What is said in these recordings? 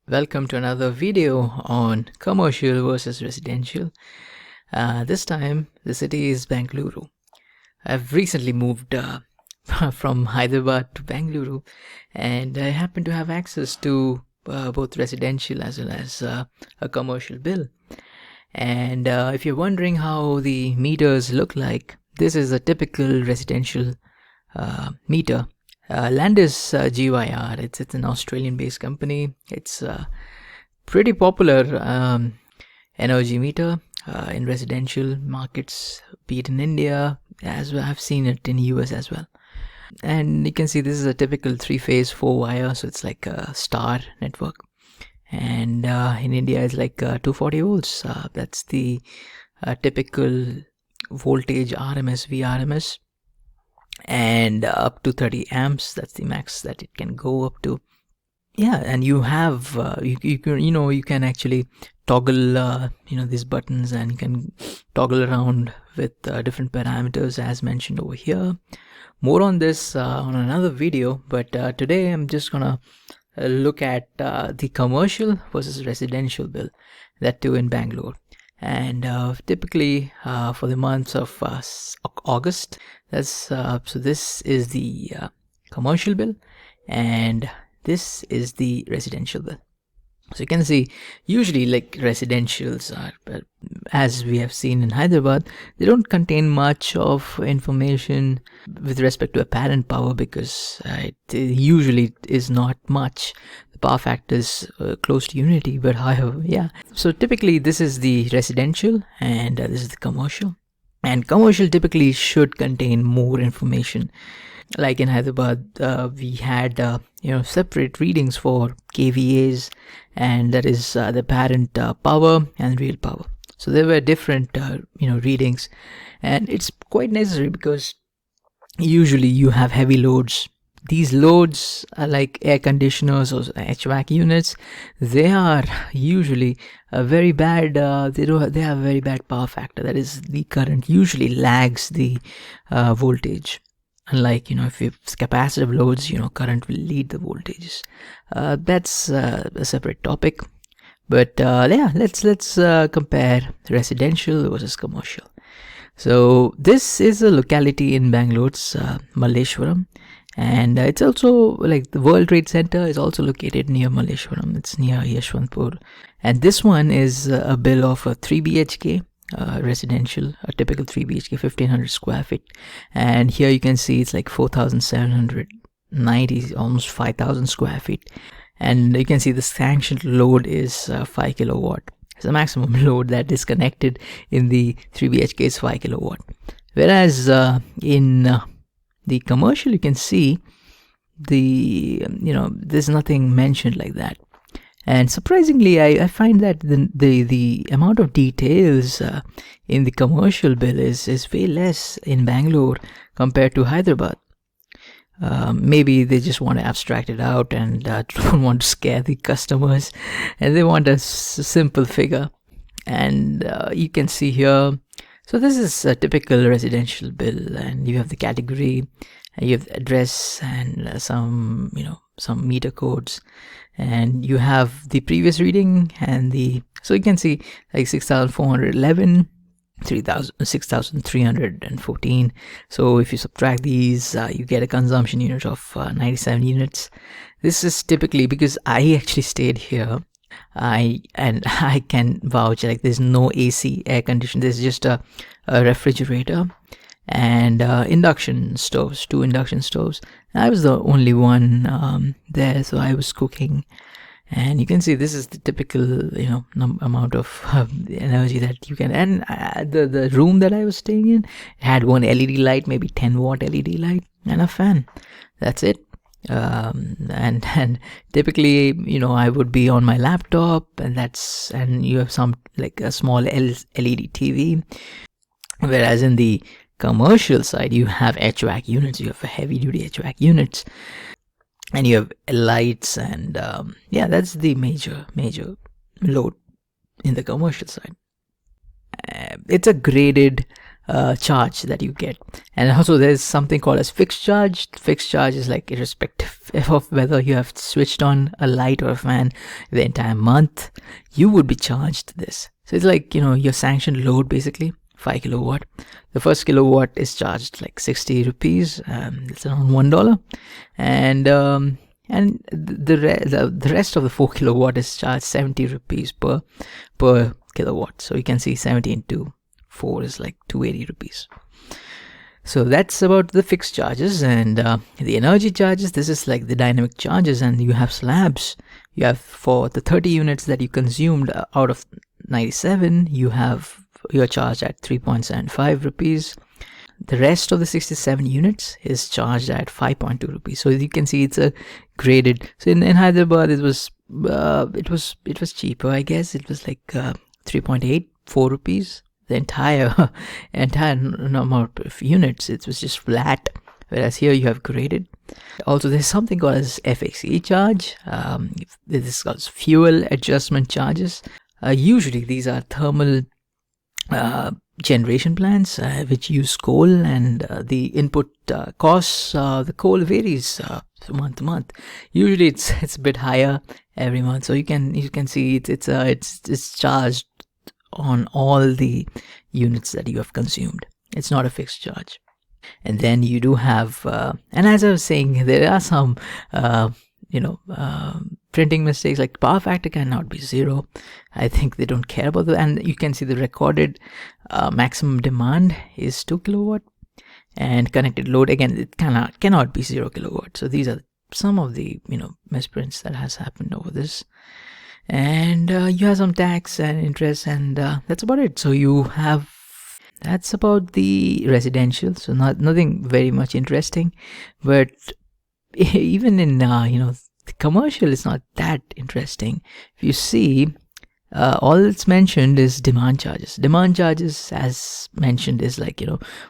Welcome to another video on commercial versus residential. This time the city is Bengaluru. I've recently moved from Hyderabad to Bengaluru, and I happen to have access to both residential as well as a commercial bill. And if you're wondering how the meters look like, this is a typical residential meter. Landis GYR, it's an Australian-based company. It's pretty popular energy meter in residential markets, be it in India as well. I've seen it in US as well. And you can see this is a typical 3-phase 4-wire, so it's like a star network. And in India it's like 240 volts. That's the typical voltage RMS, VRMS. And up to 30 amps, that's the max that it can go up to. Yeah, and you have you can actually toggle these buttons, and you can toggle around with different parameters as mentioned over here. More on this on another video, but today I'm just gonna look at the commercial versus residential bill, that too in Bangalore. And typically for the months of August, that's so this is the commercial bill and this is the residential bill. So you can see usually like residentials are, as we have seen in Hyderabad, they don't contain much of information with respect to apparent power, because it usually is not much. The power factor is close to unity, but however, yeah. So typically this is the residential and this is the commercial. And commercial typically should contain more information. Like in Hyderabad, we had separate readings for KVAs, and that is the apparent power and real power. So there were different readings, and it's quite necessary because usually you have heavy loads. These loads are like air conditioners or HVAC units. They are usually very bad. They have very bad power factor. That is, the current usually lags the voltage. Unlike if it's capacitive loads, current will lead the voltages. That's a separate topic. But yeah, let's compare residential versus commercial. So this is a locality in Bangalore. It's Malleshwaram. And it's also like the World Trade Center is also located near Malleshwaram. It's near Yeshwantpur. And this one is a bill of a 3 BHK residential, a typical 3 BHK, 1500 square feet. And here you can see it's like 4,790, almost 5,000 square feet. And you can see the sanctioned load is 5 kilowatt. It's the maximum load that is connected in the 3 BHK is 5 kilowatt. Whereas in the commercial, you can see there's nothing mentioned like that. And surprisingly, I find that the amount of details in the commercial bill is way less in Bangalore compared to Hyderabad. Maybe they just want to abstract it out and don't want to scare the customers, and they want a simple figure. And you can see here, so this is a typical residential bill, and you have the category, and you have the address, and some meter codes, and you have the previous reading and so you can see like 6,411, 6,314. So if you subtract these, you get a consumption unit of 97 units. This is typically because I actually stayed here. I can vouch, like there's no AC, air condition. There's just a refrigerator and induction stoves, 2 induction stoves. I was the only one there, so I was cooking. And you can see this is the typical amount of energy that you can. And the room that I was staying in had one LED light, maybe 10-watt LED light, and a fan. That's it. And typically I would be on my laptop, and you have some like a small LED TV. Whereas in the commercial side, you have HVAC units, you have heavy duty HVAC units, and you have lights, and yeah, that's the major load in the commercial side. It's a graded charge that you get. And also there's something called as fixed charge. Fixed charge is like irrespective of whether you have switched on a light or a fan the entire month, you would be charged this. So it's like, your sanctioned load, basically 5 kilowatt. The first kilowatt is charged like 60 rupees. It's around $1. And the rest of the 4 kilowatt is charged 70 rupees per kilowatt. So you can see 70 into 4 is like 280 rupees. So that's about the fixed charges. And the energy charges, this is like the dynamic charges, and you have slabs. You have, for the 30 units that you consumed out of 97, you're charged at 3.75 rupees. The rest of the 67 units is charged at 5.2 rupees. So you can see it's a graded. So in Hyderabad, it was cheaper, I guess. It was like 3.84 rupees. The entire number of units, it was just flat. Whereas here you have graded. Also, there's something called as FAC charge. This is called fuel adjustment charges. Usually these are thermal generation plants which use coal, and the input costs, the coal varies month to month. Usually it's a bit higher every month. So you can see it's charged on all the units that you have consumed. It's not a fixed charge. And then you do have and as I was saying, there are some printing mistakes, like power factor cannot be 0. I think they don't care about that. And you can see the recorded maximum demand is 2 kilowatt, and connected load, again, it cannot be 0 kilowatt. So these are some of the misprints that has happened over this. And you have some tax and interest, and that's about it. So that's about the residential. So nothing very much interesting, but even in the commercial, it's not that interesting. If you see, all that's mentioned is demand charges. Demand charges, as mentioned, is like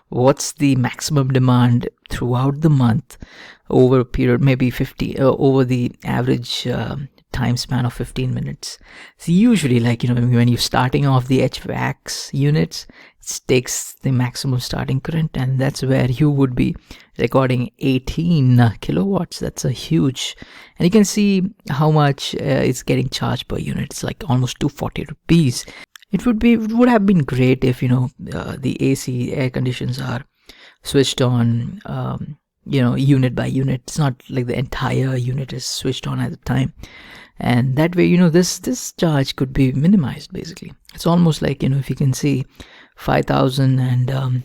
what's the maximum demand throughout the month over a period, maybe 50 over the average time span of 15 minutes. So usually, like when you're starting off the HVAC units, it takes the maximum starting current, and that's where you would be recording 18 kilowatts. That's a huge, and you can see how much it's getting charged per unit. It's like almost 240 rupees. It would have been great if the AC air conditions are switched on unit by unit. It's not like the entire unit is switched on at the time, and that way this charge could be minimized. Basically, it's almost like if you can see 5,000 and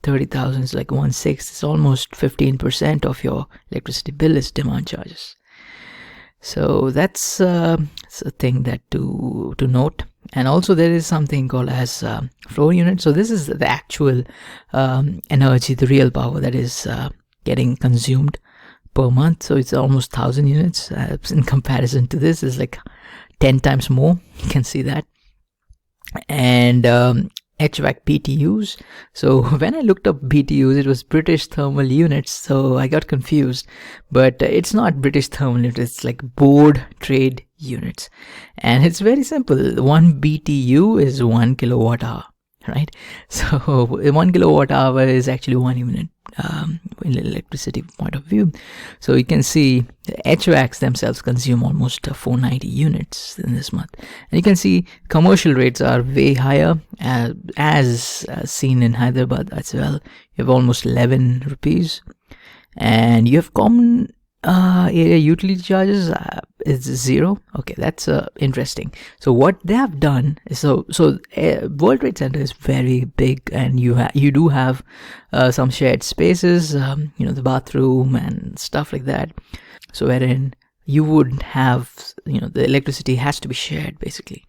30,000 is like 1/6. It's almost 15% of your electricity bill is demand charges. So that's a thing that to note. And also there is something called as floor unit. So this is the actual energy, the real power that is getting consumed per month. So it's almost 1,000 units. In comparison to this, is like 10 times more. You can see that. And HVAC BTUs. So when I looked up BTUs, it was British thermal units. So I got confused, but it's not British thermal units. It's like board trade units, and it's very simple. 1 BTU is 1 kilowatt hour, right? So 1 kilowatt hour is actually 1 unit in electricity point of view. So you can see the HVACs themselves consume almost 490 units in this month, and you can see commercial rates are way higher, as seen in Hyderabad as well. You have almost 11 rupees, and you have common area utility charges is 0. Okay, that's interesting. So what they have done is World Trade Center is very big, and you do have some shared spaces, the bathroom and stuff like that. So wherein you would have the electricity has to be shared basically.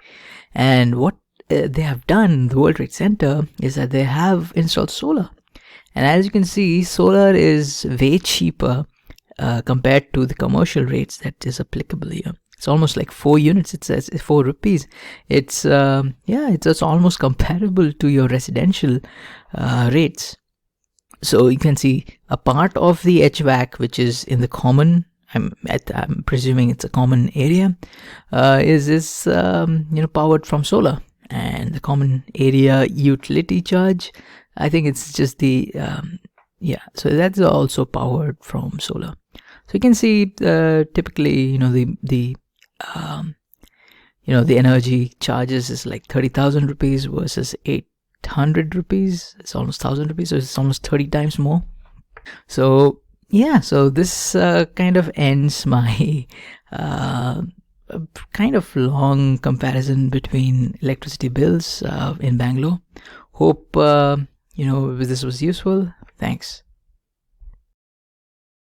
And what they have done, the World Trade Center, is that they have installed solar, and as you can see, solar is way cheaper compared to the commercial rates that is applicable here. It's almost like 4 units. It says 4 rupees. It's it's almost comparable to your residential rates. So you can see a part of the HVAC, which is in the common, I'm presuming it's a common area, is powered from solar, and the common area utility charge I think it's just the yeah. So that's also powered from solar. So you can see typically, um, the energy charges is like 30,000 rupees versus 800 rupees. It's almost 1,000 rupees, so it's almost 30 times more. So yeah, so this kind of ends my kind of long comparison between electricity bills in Bangalore. Hope this was useful. Thanks.